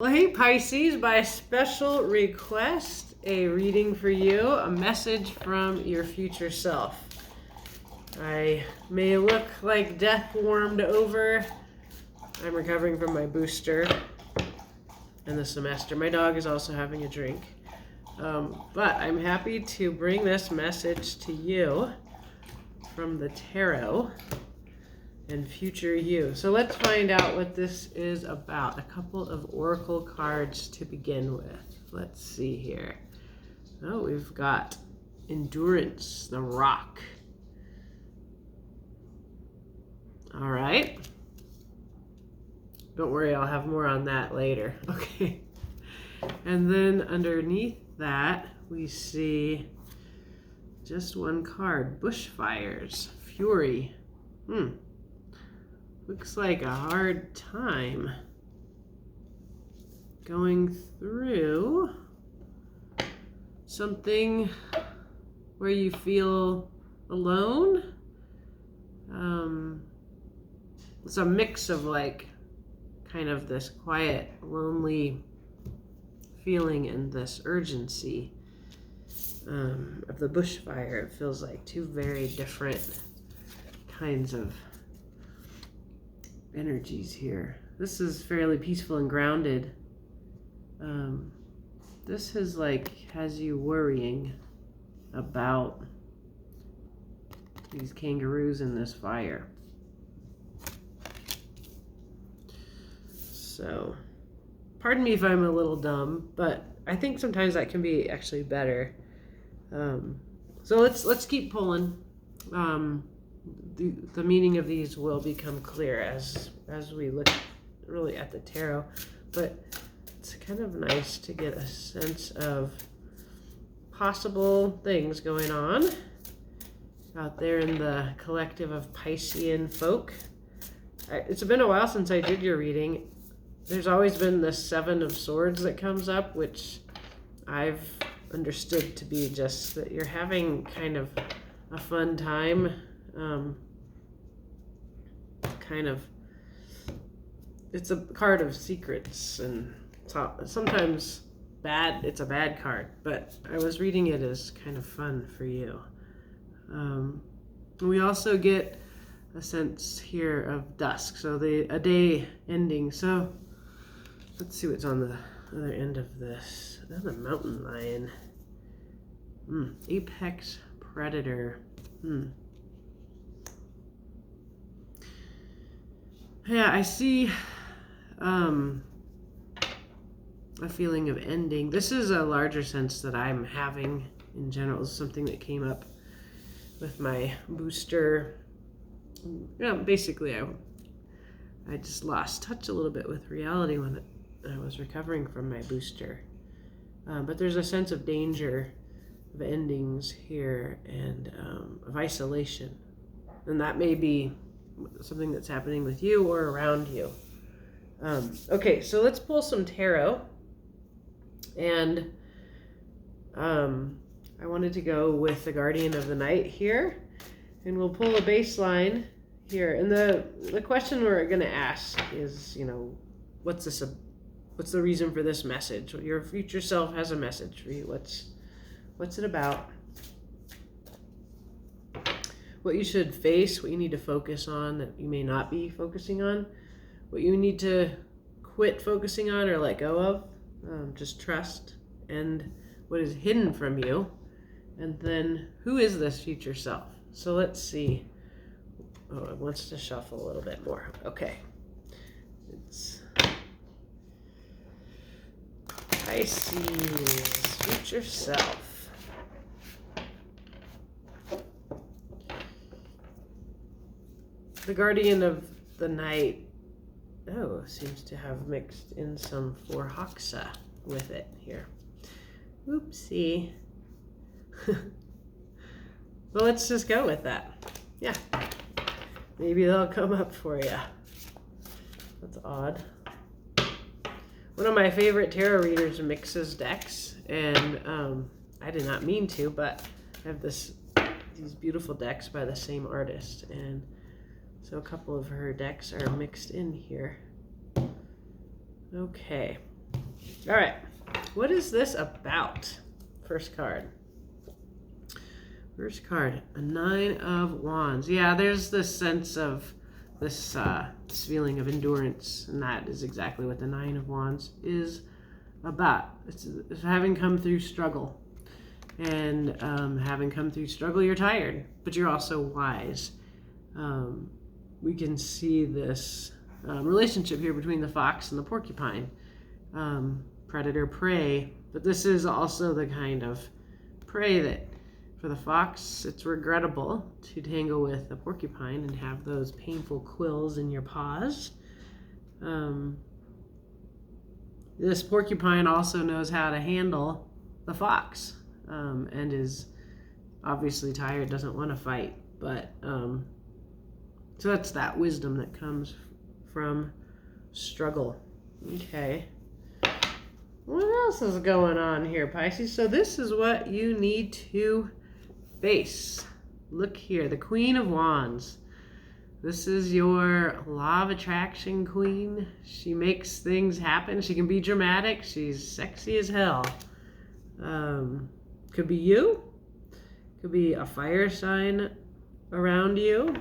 Well, hey Pisces, by special request, a reading for you, a message from your future self. I may look like death warmed over. I'm recovering from my booster in the semester. My dog is also having a drink. But I'm happy to bring this message to you from the tarot and future you. So let's find out what this is about. A couple of oracle cards to begin with. Let's see here. Oh, we've got Endurance, the Rock. All right. Don't worry, I'll have more on that later. Okay. And then underneath that, we see just one card, Bushfires, Fury. Looks like a hard time going through something where you feel alone. It's a mix of like kind of this quiet, lonely feeling and this urgency of the bushfire. It feels like two very different kinds of energies here. This is fairly peaceful and grounded. This is like has you worrying about these kangaroos in this fire. So, pardon me if I'm a little dumb, but I think sometimes that can be actually better. So let's keep pulling. The meaning of these will become clear as we look really at the tarot, but it's kind of nice to get a sense of possible things going on out there in the collective of Piscean folk. It's been a while since I did your reading. There's always been the Seven of Swords that comes up, which I've understood to be just that you're having kind of a fun time. It's a card of secrets, and sometimes bad. It's a bad card, but I was reading it as kind of fun for you. We also get a sense here of dusk, so a day ending. So let's see what's on the other end of this. Another mountain lion. Apex predator. Yeah, I see a feeling of ending. This is a larger sense that I'm having in general. It's something that came up with my booster. Basically, I just lost touch a little bit with reality when I was recovering from my booster. But there's a sense of danger, of endings here, and of isolation. And that may be something that's happening with you or around you. Okay, so let's pull some tarot. And I wanted to go with the Guardian of the Night here. And we'll pull a baseline here. And the question we're going to ask is, what's the reason for this message? Your future self has a message for you. What's it about? What you should face, what you need to focus on that you may not be focusing on, what you need to quit focusing on or let go of, just trust, and what is hidden from you, and then who is this future self? So let's see. Oh, it wants to shuffle a little bit more. Okay. It's Pisces, future self. The Guardian of the Night, seems to have mixed in some Forhoxa with it here. Oopsie. Well, let's just go with that. Yeah. Maybe they'll come up for you. That's odd. One of my favorite tarot readers mixes decks, and I did not mean to, but I have these beautiful decks by the same artist, and so a couple of her decks are mixed in here. Okay. All right. What is this about? First card. First card, a 9 of Wands. Yeah, there's this sense of this feeling of endurance, and that is exactly what the 9 of Wands is about. It's having come through struggle. And having come through struggle, you're tired, but you're also wise. We can see this relationship here between the fox and the porcupine. Predator-prey, but this is also the kind of prey that for the fox, it's regrettable to tangle with the porcupine and have those painful quills in your paws. This porcupine also knows how to handle the fox, and is obviously tired, doesn't want to fight. But so that's that wisdom that comes from struggle. Okay. What else is going on here, Pisces? So this is what you need to face. Look here, the Queen of Wands. This is your law of attraction queen. She makes things happen. She can be dramatic. She's sexy as hell. Could be you. Could be a fire sign around you.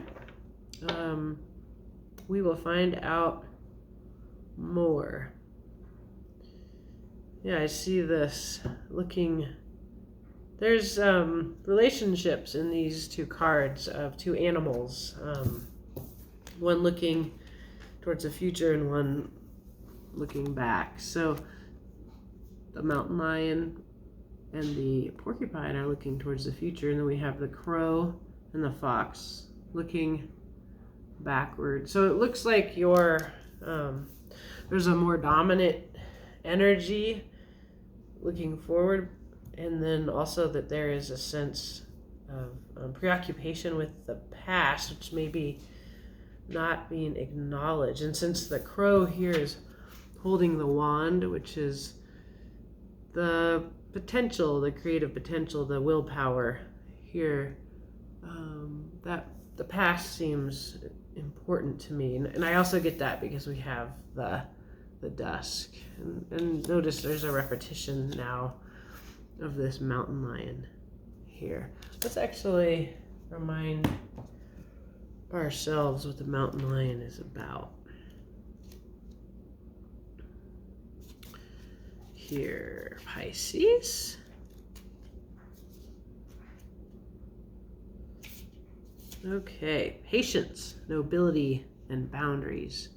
We will find out more. Yeah, I see this looking. There's relationships in these two cards of two animals. One looking towards the future and one looking back. So the mountain lion and the porcupine are looking towards the future, and then we have the crow and the fox looking backward. So it looks like there's a more dominant energy looking forward, and then also that there is a sense of preoccupation with the past, which may be not being acknowledged. And since the crow here is holding the wand, which is the potential, the creative potential, the willpower here, that the past seems important to me. And I also get that because we have the dusk. And notice there's a repetition now of this mountain lion here. Let's actually remind ourselves what the mountain lion is about. Here, Pisces. Okay, patience, nobility, and boundaries.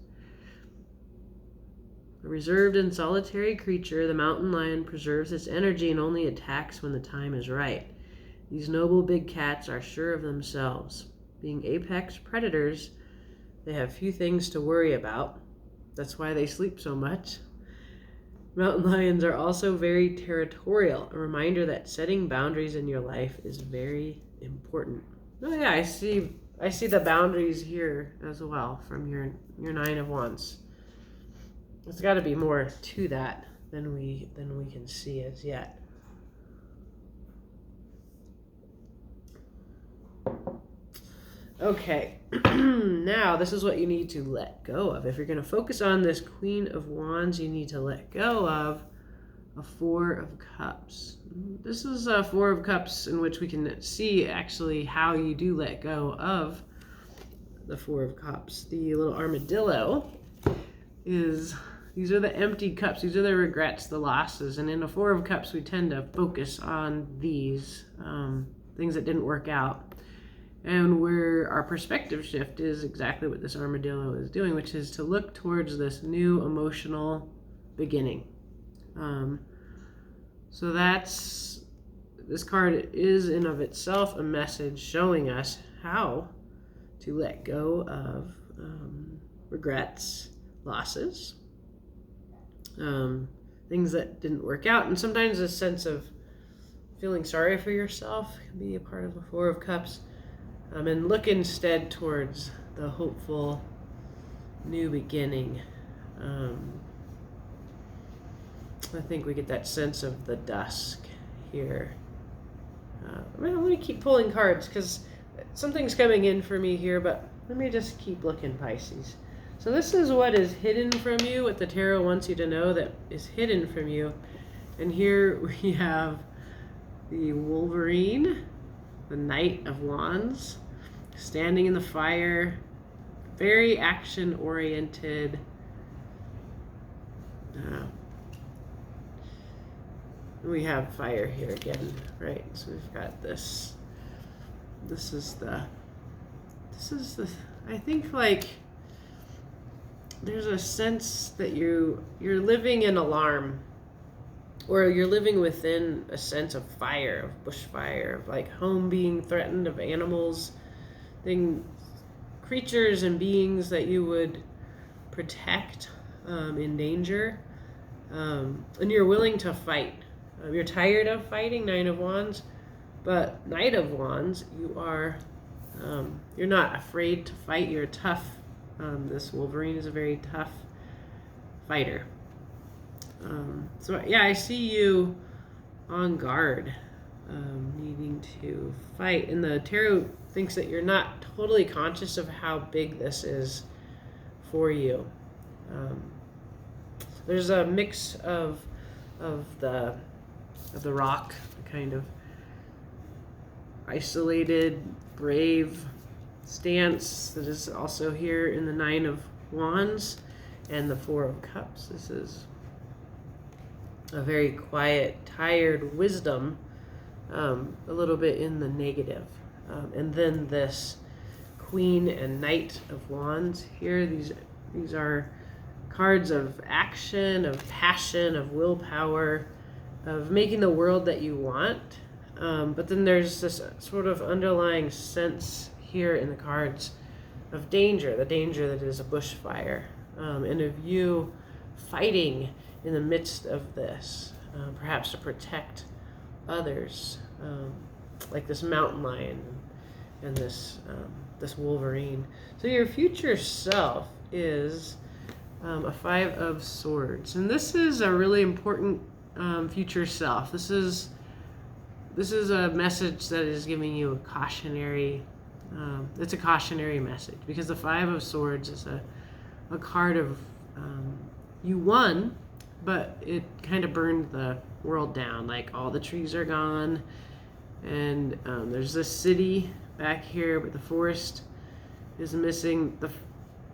A reserved and solitary creature, the mountain lion preserves its energy and only attacks when the time is right. These noble big cats are sure of themselves. Being apex predators, they have few things to worry about. That's why they sleep so much. Mountain lions are also very territorial, a reminder that setting boundaries in your life is very important. Oh yeah, I see the boundaries here as well from your 9 of Wands. There's got to be more to that than we can see as yet. Okay, now this is what you need to let go of. If you're going to focus on this Queen of Wands, you need to let go of a 4 of Cups. This is a 4 of Cups in which we can see actually how you do let go of the 4 of Cups. The little armadillo is, these are the empty cups. These are the regrets, the losses. And in a 4 of Cups, we tend to focus on these things that didn't work out. And where our perspective shift is exactly what this armadillo is doing, which is to look towards this new emotional beginning. So this card is in of itself a message showing us how to let go of regrets, losses, things that didn't work out. And sometimes a sense of feeling sorry for yourself can be a part of a 4 of Cups. And look instead towards the hopeful new beginning. I think we get that sense of the dusk here. I'm going to keep pulling cards because something's coming in for me here, but let me just keep looking, Pisces. So this is what is hidden from you, what the tarot wants you to know that is hidden from you. And here we have the Wolverine, the Knight of Wands, standing in the fire, very action-oriented. We have fire here again, right? So we've got this. This is the. I think like there's a sense that you're living in alarm, or you're living within a sense of fire, of bushfire, of like home being threatened, of animals, creatures and beings that you would protect in danger, and you're willing to fight. You're tired of fighting, Nine of Wands, but Knight of Wands, you're not afraid to fight. You're tough. This Wolverine is a very tough fighter. So yeah, I see you on guard, needing to fight. And the tarot thinks that you're not totally conscious of how big this is for you. There's a mix of the rock, kind of isolated, brave stance that is also here in the Nine of Wands and the Four of Cups. This is a very quiet, tired wisdom, a little bit in the negative. And then this Queen and Knight of Wands here. These are cards of action, of passion, of willpower, of making the world that you want. But then there's this sort of underlying sense here in the cards of danger, the danger that is a bushfire, and of you fighting in the midst of this, perhaps to protect others, like this mountain lion and this Wolverine. So your future self is a Five of Swords, and this is a really important future self. This is a message that is giving you a cautionary. It's a cautionary message, because the Five of Swords is a card of you won, but it kind of burned the world down. Like all the trees are gone, and there's this city back here, but the forest is missing.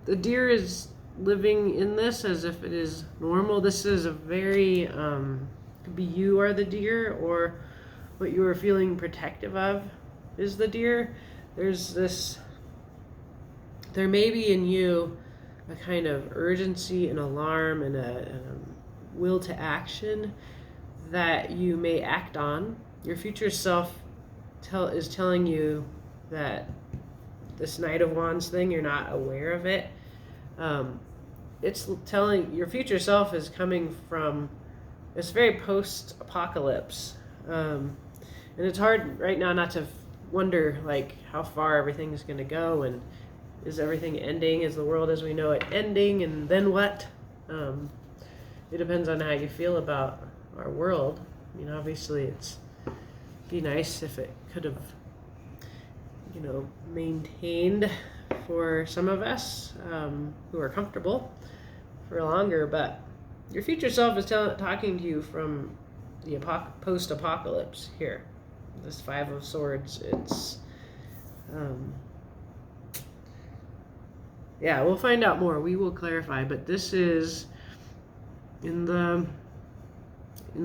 The deer is living in this as if it is normal. This is a very could be you are the deer, or what you are feeling protective of is the deer. There may be in you a kind of urgency and alarm and a will to action that you may act on. Your future self is telling you that this Knight of Wands thing, you're not aware of it. It's telling your future self is coming from, it's very post-apocalypse. And it's hard right now not to wonder like how far everything is going to go, and is everything ending? Is the world as we know it ending? And then what? It depends on how you feel about our world. I mean, obviously it'd be nice if it could have, maintained for some of us who are comfortable for longer, but your future self is talking to you from the post-apocalypse here. This Five of Swords, it's we'll find out more. We will clarify, but this is in the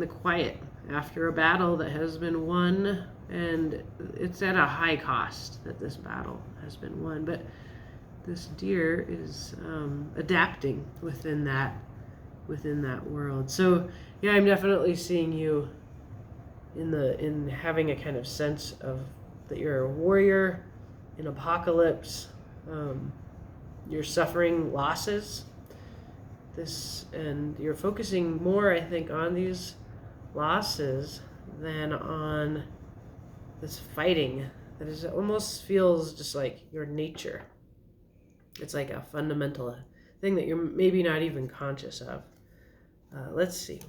quiet after a battle that has been won, and it's at a high cost that this battle has been won. But this deer is adapting within that world. So yeah, I'm definitely seeing you in having a kind of sense of that you're a warrior in apocalypse. You're suffering losses. And you're focusing more, I think, on these losses than on this fighting that is almost feels just like your nature. It's like a fundamental thing that you're maybe not even conscious of. Let's see.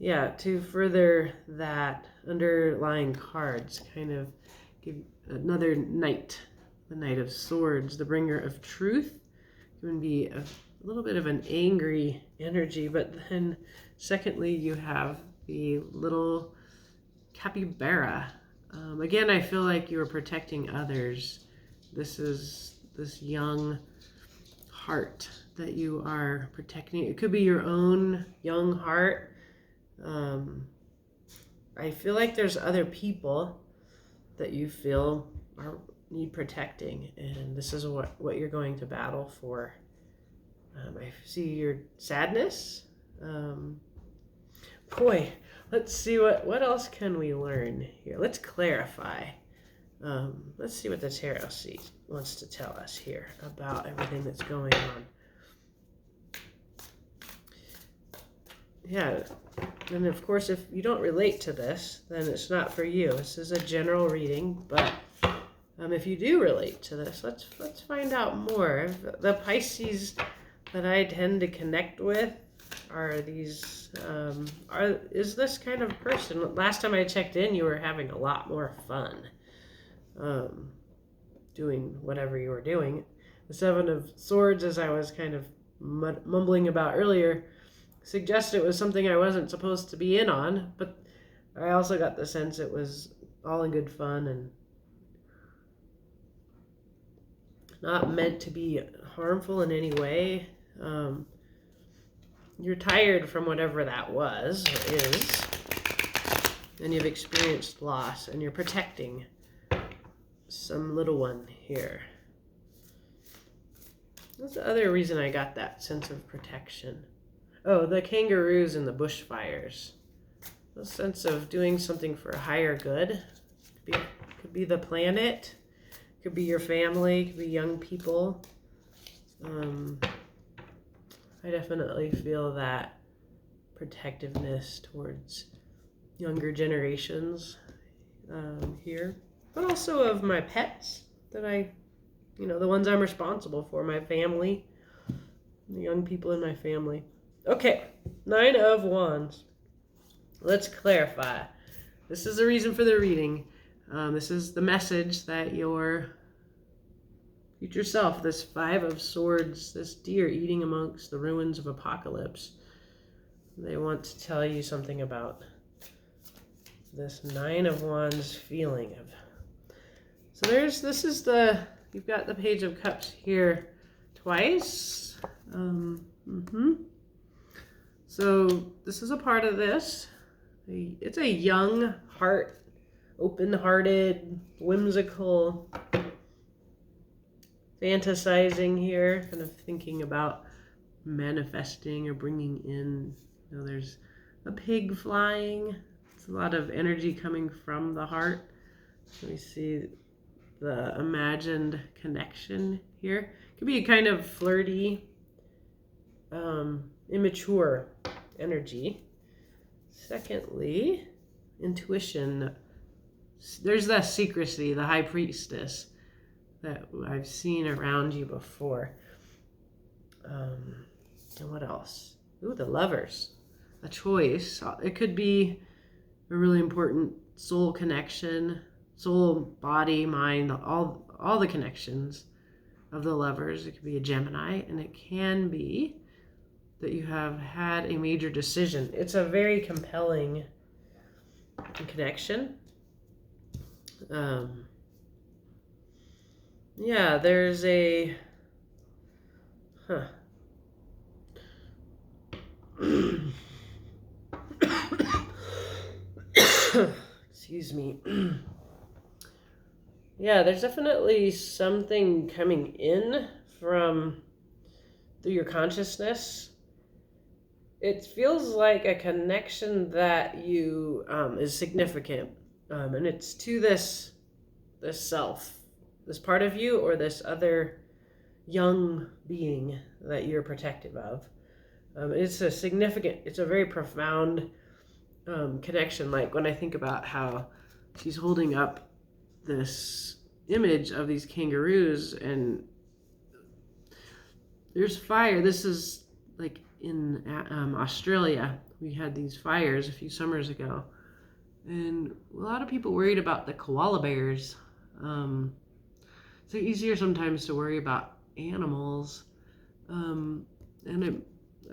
To further that underlying cards, kind of give another knight, the Knight of Swords, the bringer of truth, can be a little bit of an angry energy, but then secondly, you have the little capybara. Again, I feel like you are protecting others. This is this young heart that you are protecting. It could be your own young heart. I feel like there's other people that you feel need protecting, and this is what you're going to battle for. I see your sadness. Boy, let's see what else can we learn here. Let's clarify. Let's see what the tarot wants to tell us here about everything that's going on. Yeah, and of course, if you don't relate to this, then it's not for you. This is a general reading, but if you do relate to this, let's find out more. The Pisces that I tend to connect with are these. Is this kind of person? Last time I checked in, you were having a lot more fun, doing whatever you were doing. The Seven of Swords, as I was kind of mumbling about earlier, suggested it was something I wasn't supposed to be in on, but I also got the sense it was all in good fun and not meant to be harmful in any way. You're tired from whatever that was or is, and you've experienced loss, and you're protecting some little one here. That's the other reason I got that sense of protection. Oh, the kangaroos and the bushfires. A sense of doing something for a higher good. Could be the planet. Could be your family. Could be young people. I definitely feel that protectiveness towards younger generations here. But also of my pets that the ones I'm responsible for, my family, the young people in my family. Okay, 9 of Wands. Let's clarify. This is the reason for the reading. This is the message that your future self, this 5 of Swords, this deer eating amongst the ruins of apocalypse, they want to tell you something about this 9 of Wands feeling of. So you've got the Page of Cups here twice. So this is a part of this. It's a young heart, open-hearted, whimsical, fantasizing here, kind of thinking about manifesting or bringing in. There's a pig flying. It's a lot of energy coming from the heart. Let me see the imagined connection here. It could be a kind of flirty, immature energy. Secondly, intuition. There's that secrecy, the high priestess that I've seen around you before. And what else? Ooh, the Lovers. A choice. It could be a really important soul connection, soul, body, mind, all the connections of the Lovers. It could be a Gemini, and it can be that you have had a major decision. It's a very compelling connection. Yeah, there's a excuse me. Yeah, there's definitely something coming in through your consciousness. It feels like a connection that you is significant, and it's to this self, this part of you, or this other young being that you're protective of. It's a very profound connection. Like when I think about how she's holding up this image of these kangaroos, and there's fire. This is like in Australia. We had these fires a few summers ago, and a lot of people worried about the koala bears. It's easier sometimes to worry about animals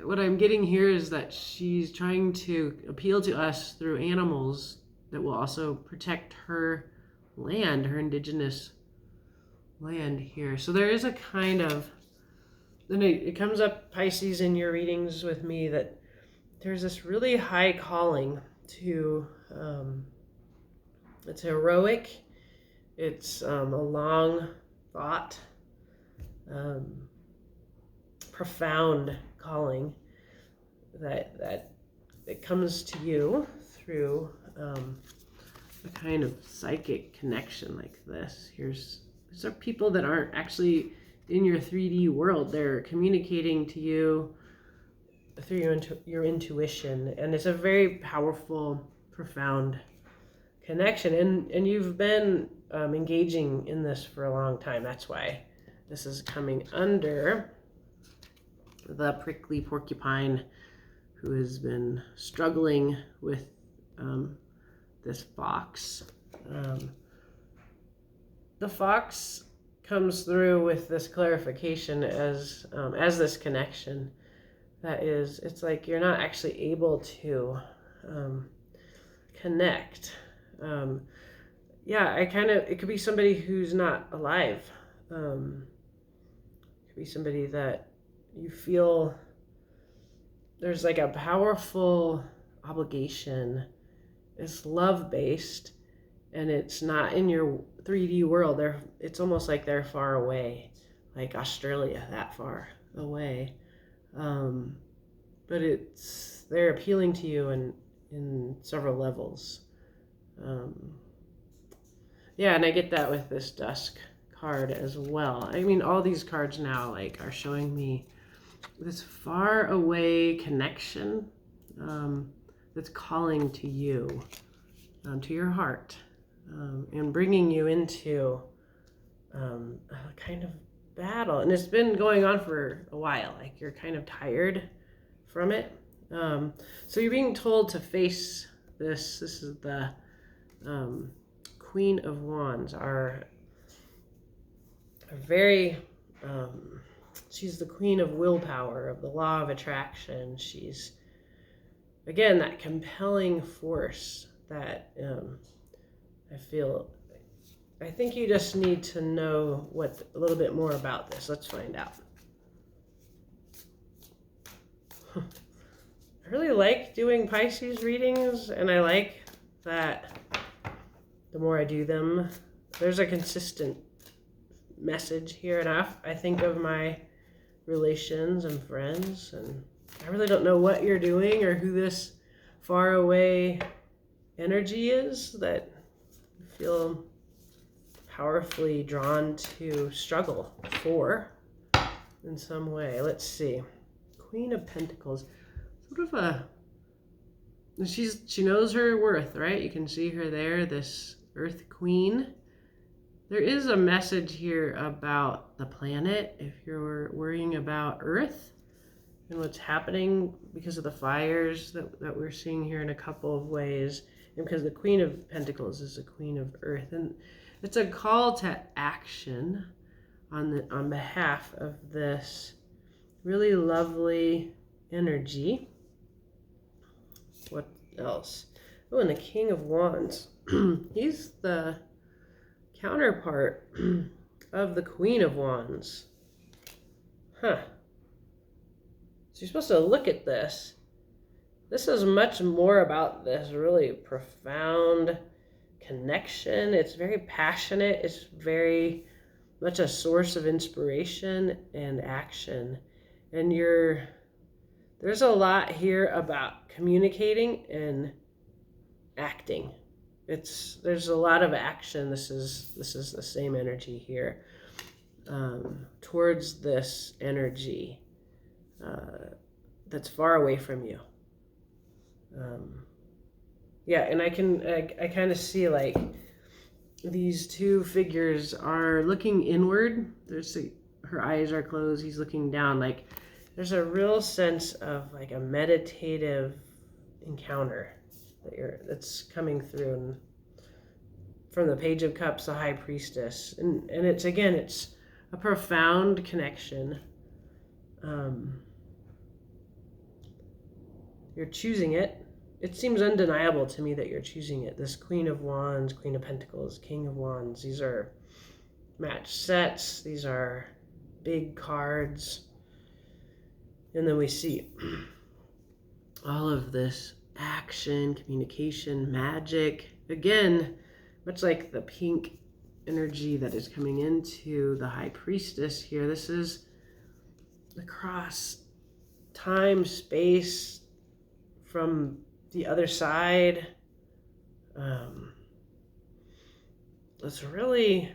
What I'm getting here is that she's trying to appeal to us through animals that will also protect her land, her indigenous land here. So there is a kind of, then it comes up, Pisces, in your readings with me, that there's this really high calling to, it's heroic, it's a long thought, profound calling that it comes to you through a kind of psychic connection like this. These are people that aren't actually in your 3D world. They're communicating to you through your intuition, and it's a very powerful, profound connection. And you've been engaging in this for a long time. That's why this is coming under the prickly porcupine, who has been struggling with this fox. The fox comes through with this clarification as this connection. That is, it's like you're not actually able to connect. It could be somebody who's not alive. It could be somebody that you feel there's like a powerful obligation. It's love-based, and it's not in your 3D world. It's almost like they're far away, like Australia, that far away. But they're appealing to you in several levels. And I get that with this dusk card as well. I mean, all these cards now are showing me this far away connection that's calling to you, to your heart, and bringing you into a kind of battle. And it's been going on for a while. Like, you're kind of tired from it. So you're being told to face this. This is the Queen of Wands, are very... she's the queen of willpower, of the law of attraction. She's, again, that compelling force that I think you just need to know a little bit more about this. Let's find out. I really like doing Pisces readings, and I like that the more I do them, there's a consistent message here. And I think of my relations and friends, and I really don't know what you're doing or who this far away energy is that you feel powerfully drawn to struggle for in some way. Let's see. Queen of Pentacles, sort of she knows her worth, right? You can see her there, this Earth Queen. There is a message here about the planet. If you're worrying about Earth and what's happening because of the fires that we're seeing here in a couple of ways, and because the Queen of Pentacles is the Queen of Earth, and it's a call to action on behalf of this really lovely energy. What else? Oh, and the King of Wands. He's the counterpart of the Queen of Wands. So you're supposed to look at this. This is much more about this really profound connection. It's very passionate. It's very much a source of inspiration and action. And there's a lot here about communicating and acting. There's a lot of action. This is the same energy here, towards this energy that's far away from you. And I kind of see like these two figures are looking inward. Her eyes are closed. He's looking down. Like, there's a real sense of like a meditative encounter that's coming through, and from the Page of Cups, the High Priestess, and it's a profound connection, You're choosing it. It seems undeniable to me that you're choosing it. This Queen of Wands, Queen of Pentacles, King of Wands, these are match sets. These are big cards. And then we see all of this action, communication, magic. Again, much like the pink energy that is coming into the High Priestess here, this is across time, space, from the other side. It's really,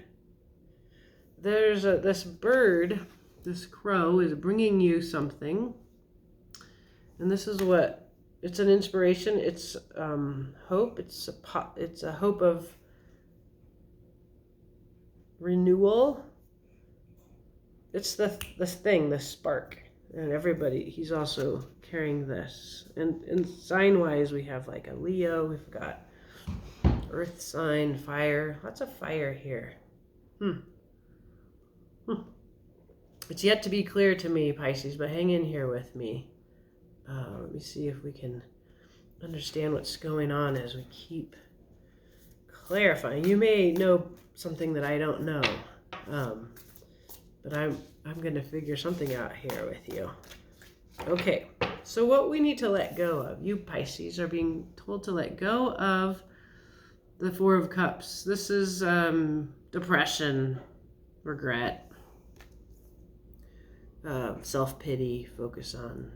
there's this bird, this crow is bringing you something, and this is what, it's an inspiration, it's hope, it's a hope of renewal. It's the thing, the spark. And everybody, he's also carrying this. And sign-wise, we have like a Leo. We've got earth sign, fire. Lots of fire here. It's yet to be clear to me, Pisces, but hang in here with me. Let me see if we can understand what's going on as we keep clarifying. You may know something that I don't know. But I'm going to figure something out here with you. Okay, so what we need to let go of, you Pisces are being told to let go of the Four of Cups. This is depression, regret, self-pity, focus on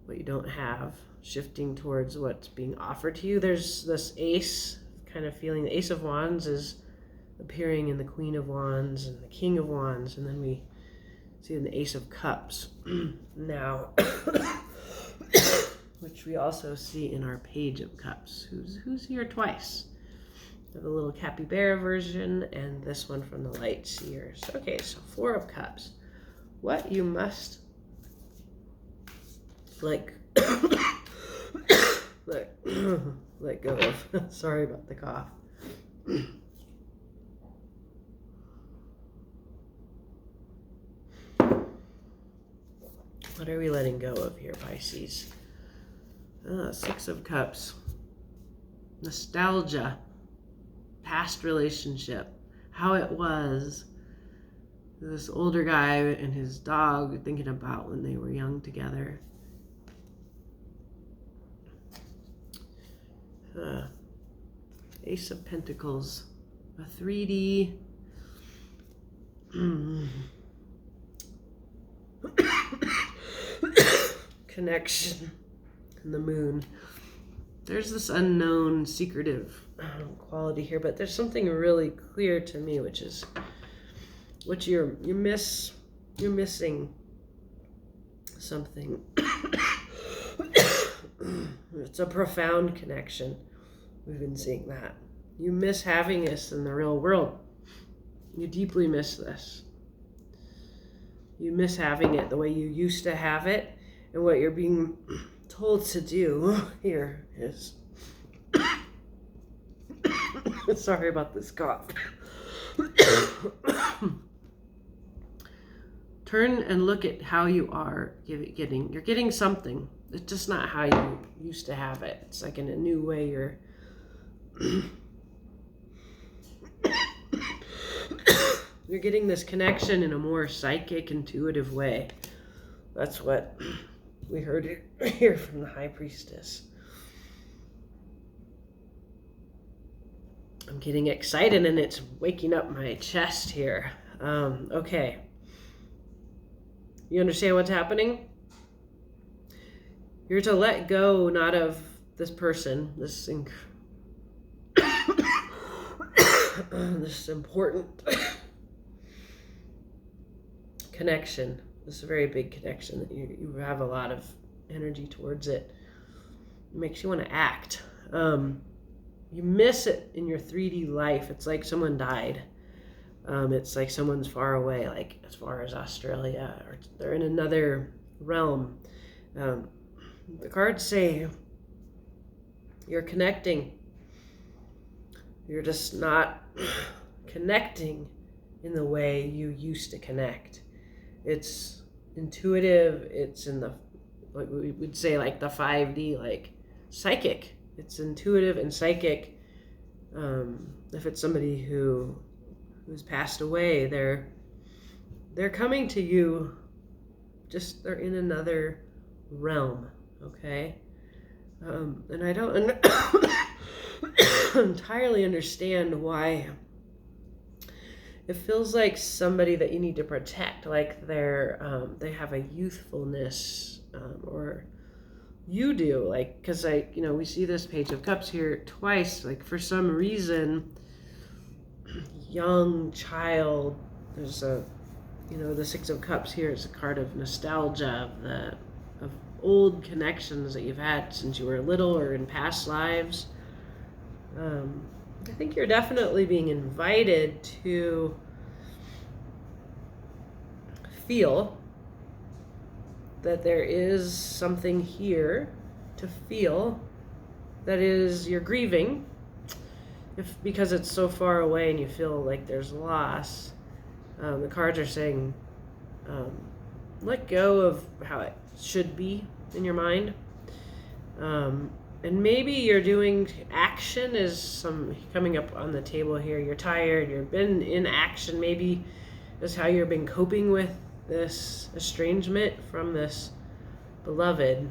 what you don't have, shifting towards what's being offered to you. There's this ace kind of feeling. The Ace of Wands is appearing in the Queen of Wands and the King of Wands, and then we see in the Ace of Cups now, which we also see in our Page of Cups, who's here twice. We have a little capybara version and this one from the Light Seers. Okay, so Four of Cups. What you must let go of. Sorry about the cough. What are we letting go of here, Pisces? Six of Cups. Nostalgia. Past relationship. How it was. This older guy and his dog thinking about when they were young together. Ace of Pentacles. A 3D. Connection and the moon. There's this unknown secretive quality here, but there's something really clear to me, which is what you're missing something. It's a profound connection. We've been seeing that. You miss having this in the real world. You deeply miss this. You miss having it the way you used to have it, and what you're being told to do here is sorry about this cough. Turn and look at how you are getting. You're getting something. It's just not how you used to have it. It's like in a new way you're you're getting this connection in a more psychic, intuitive way. That's what we heard here from the High Priestess. I'm getting excited and it's waking up my chest here. Okay. You understand what's happening? You're to let go not of this person, this important connection. This is a very big connection that you have a lot of energy towards it. It makes you want to act. You miss it in your 3D life. It's like someone died. It's like someone's far away, like as far as Australia, or they're in another realm. The cards say you're connecting. You're just not connecting in the way you used to connect. It's intuitive. It's in the, what we would say, like the 5D, like psychic. It's intuitive and psychic. If it's somebody who's passed away, they're coming to you. Just they're in another realm, okay? And I don't entirely understand why it feels like somebody that you need to protect, like they have a youthfulness, or you do, like, because we see this Page of Cups here twice, like for some reason, young child, there's the Six of Cups here is a card of nostalgia, of old connections that you've had since you were little or in past lives. I think you're definitely being invited to feel that there is something here to feel, that is, you're grieving, because it's so far away and you feel like there's loss. The cards are saying, let go of how it should be in your mind. And maybe you're doing action is some coming up on the table here. You're tired, you've been in action. Maybe that's how you've been coping with this estrangement from this beloved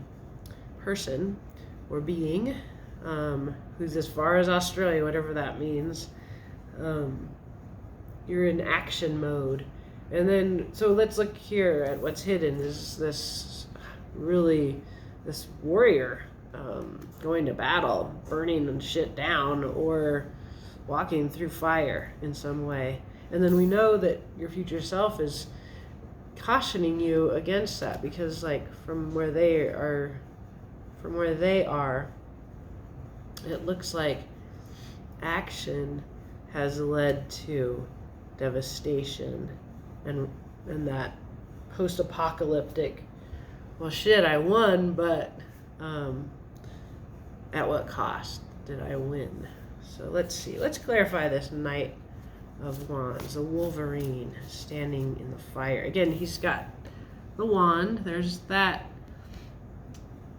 person or being, who's as far as Australia, whatever that means. You're in action mode. And then, so let's look here at what's hidden. Is this warrior going to battle, burning shit down, or walking through fire in some way. And then we know that your future self is cautioning you against that, because like from where they are, it looks like action has led to devastation and that post-apocalyptic, well shit, I won, but at what cost did I win? So let's see. Let's clarify this Knight of Wands, a Wolverine standing in the fire. Again, he's got the wand. There's that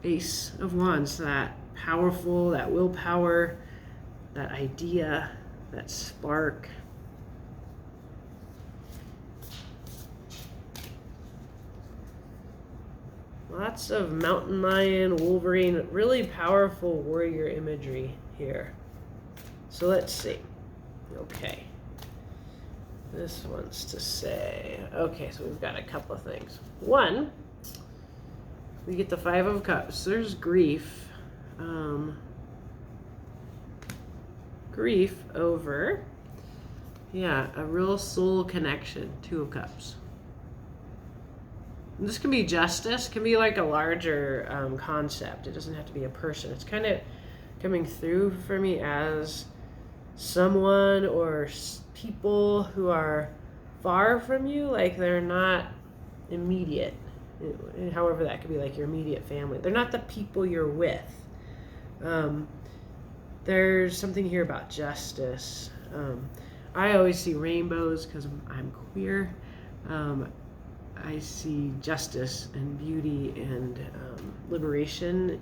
Ace of Wands, that powerful, that willpower, that idea, that spark. Lots of mountain lion, Wolverine, really powerful warrior imagery here. So let's see. Okay. This wants to say, okay, so we've got a couple of things. One, we get the Five of Cups. There's grief. Grief over, a real soul connection. Two of Cups. And this can be justice, can be like a larger concept. It doesn't have to be a person. It's kind of coming through for me as someone or people who are far from you, like they're not immediate. However, that could be like your immediate family. They're not the people you're with. There's something here about justice. I always see rainbows because I'm queer. I see justice and beauty and liberation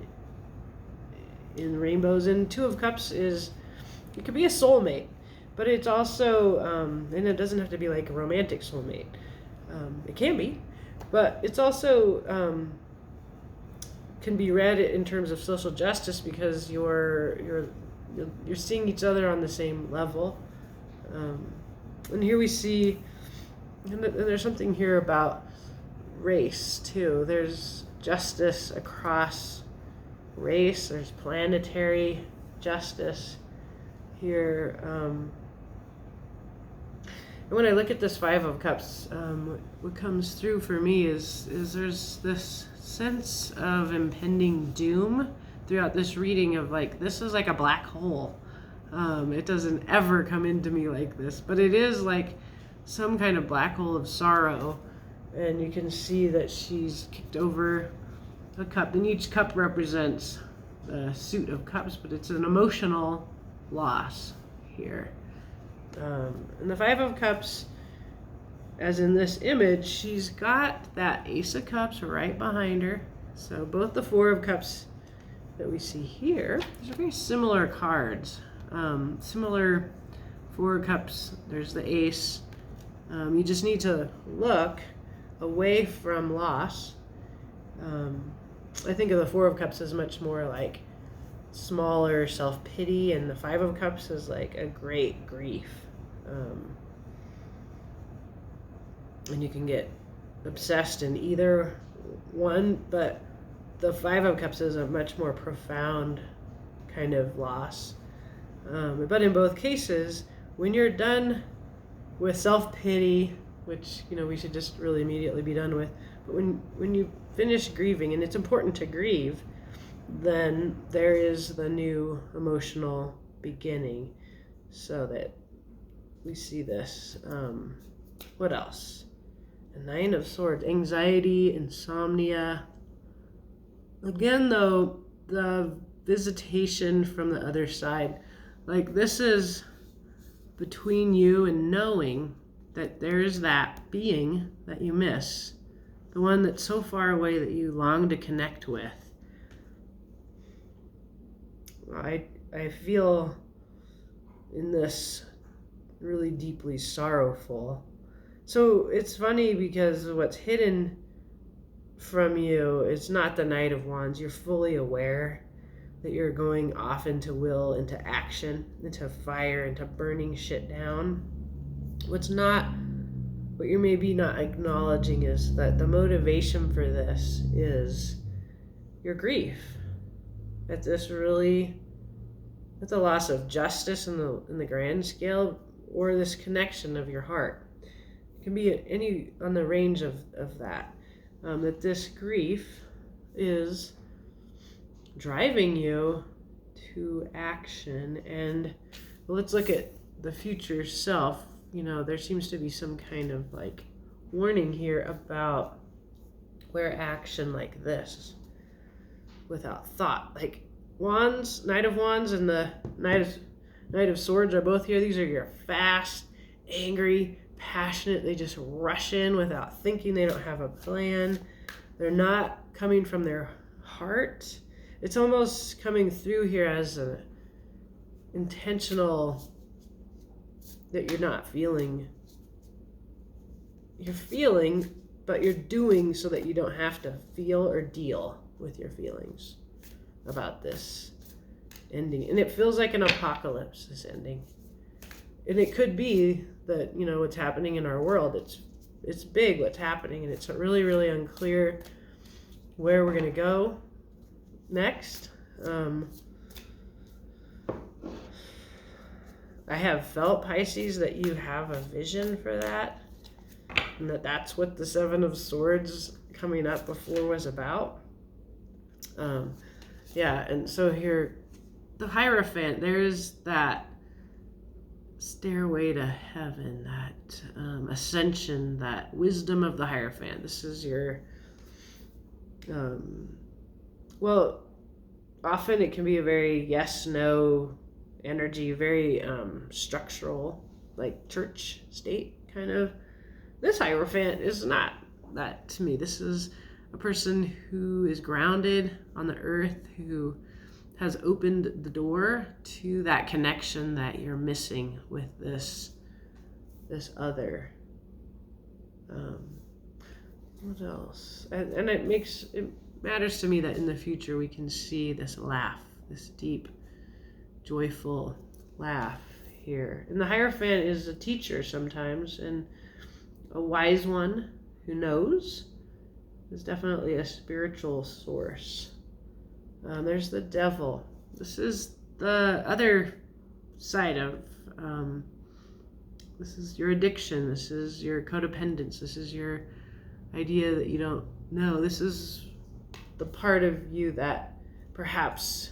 in rainbows. And Two of Cups it could be a soulmate, but it's also, and it doesn't have to be like a romantic soulmate. It can be, but it's also can be read in terms of social justice, because you're seeing each other on the same level. And here we see, and there's something here about race too. There's justice across race. There's planetary justice here. And when I look at this Five of Cups, what comes through for me is there's this sense of impending doom throughout this reading of like, this is like a black hole. It doesn't ever come into me like this, but it is like some kind of black hole of sorrow. And you can see that she's kicked over a cup, and each cup represents the suit of cups, but it's an emotional loss here. And the Five of Cups as in this image, she's got that Ace of Cups right behind her. So both the Four of Cups that we see here, these are very similar cards. Similar Four of Cups, there's the Ace. You just need to look away from loss. I think of the Four of Cups as much more like smaller self-pity, and the Five of Cups is like a great grief. And you can get obsessed in either one, but the Five of Cups is a much more profound kind of loss. But in both cases, when you're done with self-pity, which we should just really immediately be done with, but when you finish grieving, and it's important to grieve, then there is the new emotional beginning. So that we see this. What else? The Nine of Swords, anxiety, insomnia. Again, though, the visitation from the other side. Like, this is between you and knowing that there's that being that you miss. The one that's so far away that you long to connect with. I feel in this really deeply sorrowful. So it's funny because what's hidden from you is not the Knight of Wands. You're fully aware that you're going off into will, into action, into fire, into burning shit down. What you're maybe not acknowledging is that the motivation for this is your grief. That's a loss of justice in the grand scale, or this connection of your heart. It can be any on the range of that. That this grief is driving you to action. And let's look at the future self. There seems to be some kind of like warning here about where action like this, without thought, like Wands, Knight of Wands, and the Knight of Swords are both here. These are your fast, angry, passionate. They just rush in without thinking. They don't have a plan. They're not coming from their heart. It's almost coming through here as an intentional, that you're not feeling. You're feeling, but you're doing so that you don't have to feel or deal with your feelings about this ending. And it feels like an apocalypse, this ending. And it could be that, what's happening in our world, it's big what's happening, and it's really, really unclear where we're going to go next. I have felt, Pisces, that you have a vision for that, and that's what the Seven of Swords coming up before was about. And so here, the Hierophant, there's that stairway to heaven, that ascension, that wisdom of the Hierophant. This is your, often it can be a very yes-no energy, very structural, like church state kind of. This Hierophant is not that to me. This is a person who is grounded on the earth, who has opened the door to that connection that you're missing with this other. What else? And it matters to me that in the future we can see this laugh, this deep, joyful laugh here. And the Hierophant is a teacher sometimes, and a wise one who knows. Is definitely a spiritual source. There's the Devil. This is the other side of, this is your addiction. This is your codependence. This is your idea that you don't know. This is the part of you that perhaps,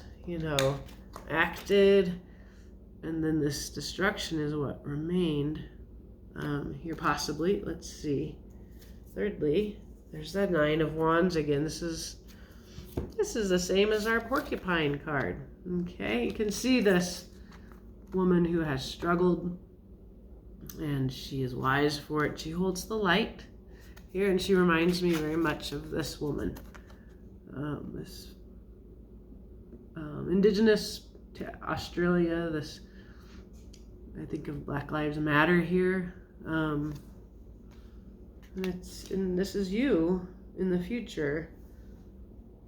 acted, and then this destruction is what remained here possibly. Let's see. Thirdly, there's that Nine of Wands again. This is the same as our Porcupine card. Okay, you can see this woman who has struggled and she is wise for it. She holds the light here, and she reminds me very much of this woman, this indigenous to Australia. This, I think of Black Lives Matter here, and this is you in the future,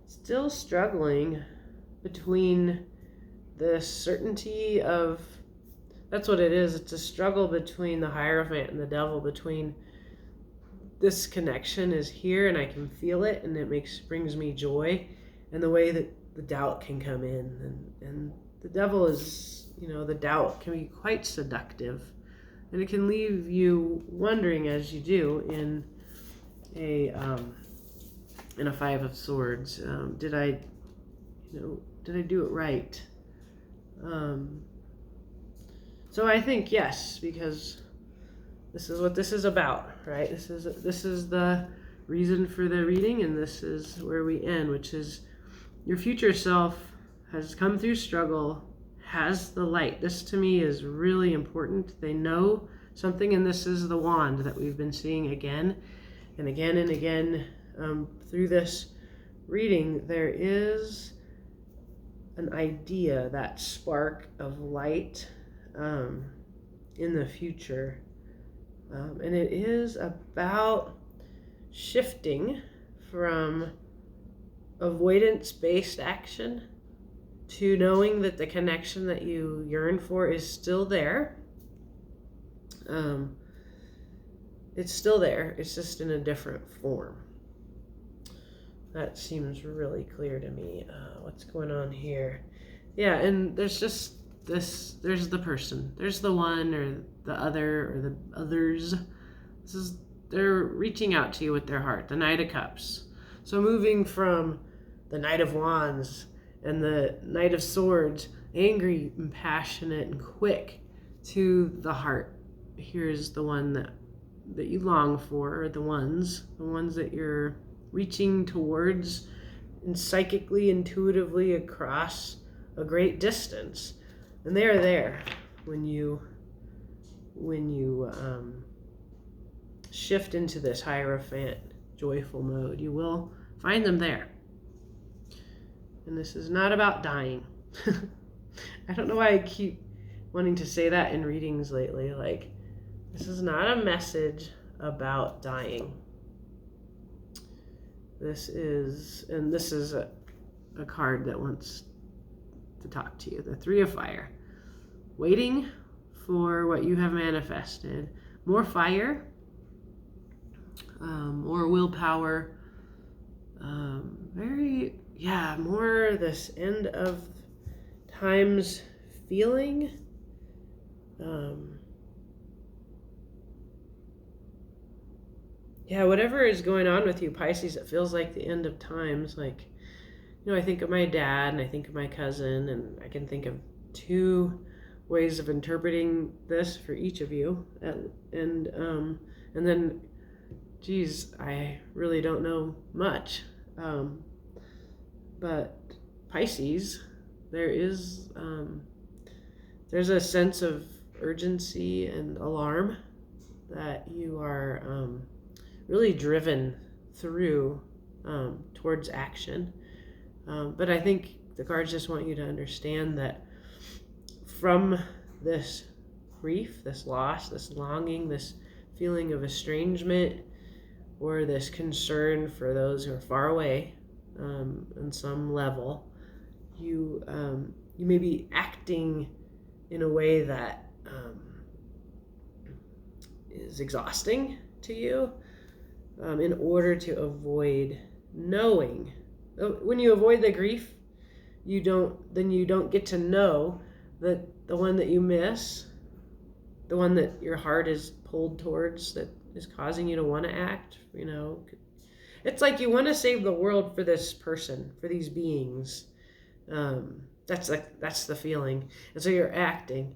still struggling between the certainty of, that's what it is. It's a struggle between the Hierophant and the devil, between this connection is here and I can feel it and it brings me joy, and the way that the doubt can come in. And the devil is, the doubt can be quite seductive, and it can leave you wondering, as you do in a Five of Swords, did I do it right? So I think yes, because this is what this is about, right? This is the reason for the reading, and this is where we end, which is your future self has come through struggle, has the light. This to me is really important. They know something, and this is the wand that we've been seeing again and again and again through this reading. There is an idea, that spark of light in the future. And it is about shifting from avoidance-based action to knowing that the connection that you yearn for is still there. It's still there. It's just in a different form. That seems really clear to me. What's going on here? Yeah, and there's just this, there's the person. There's the one or the other or the others. They're reaching out to you with their heart. The Knight of Cups. So moving from the Knight of Wands and the Knight of Swords, angry and passionate and quick, to the heart. Here's the one that you long for, or the ones that you're reaching towards, and psychically, intuitively across a great distance. And they are there when you shift into this Hierophant joyful mode. You will find them there. And this is not about dying. I don't know why I keep wanting to say that in readings lately. Like, this is not a message about dying. This is a card that wants to talk to you. The Three of Fire. Waiting for what you have manifested. More fire, more willpower, more this end of times feeling. Whatever is going on with you, Pisces, it feels like the end of times. Like, I think of my dad and I think of my cousin, and I can think of two ways of interpreting this for each of you. And then, geez, I really don't know much. But Pisces, there's a sense of urgency and alarm that you are really driven through towards action. But I think the cards just want you to understand that from this grief, this loss, this longing, this feeling of estrangement, or this concern for those who are far away on some level, you may be acting in a way that is exhausting to you in order to avoid knowing. When you avoid the grief, you don't get to know that the one that you miss, the one that your heart is pulled towards, that is causing you to want to act, it's like you want to save the world for this person, for these beings. That's the feeling. And so you're acting.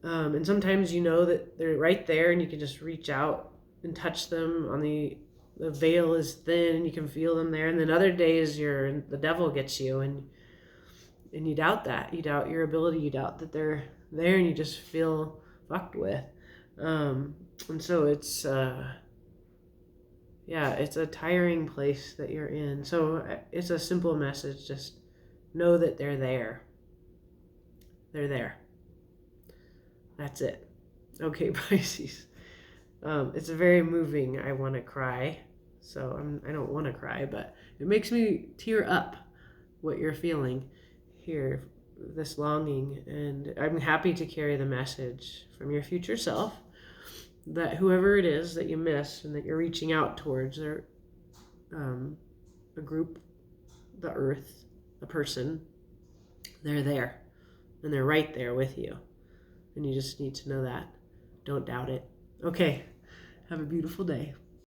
And sometimes that they're right there and you can just reach out and touch them on the veil is thin and you can feel them there. And then other days the devil gets you and you doubt that. You doubt your ability. You doubt that they're there, and you just feel fucked with. And so it's it's a tiring place that you're in. So it's a simple message. Just know that they're there. They're there. That's it. Okay, Pisces. It's very moving. I want to cry. So I don't want to cry, but it makes me tear up what you're feeling here, this longing. And I'm happy to carry the message from your future self that whoever it is that you miss and that you're reaching out towards, or a group, the earth, a person, they're there. And they're right there with you. And you just need to know that. Don't doubt it. Okay. Have a beautiful day.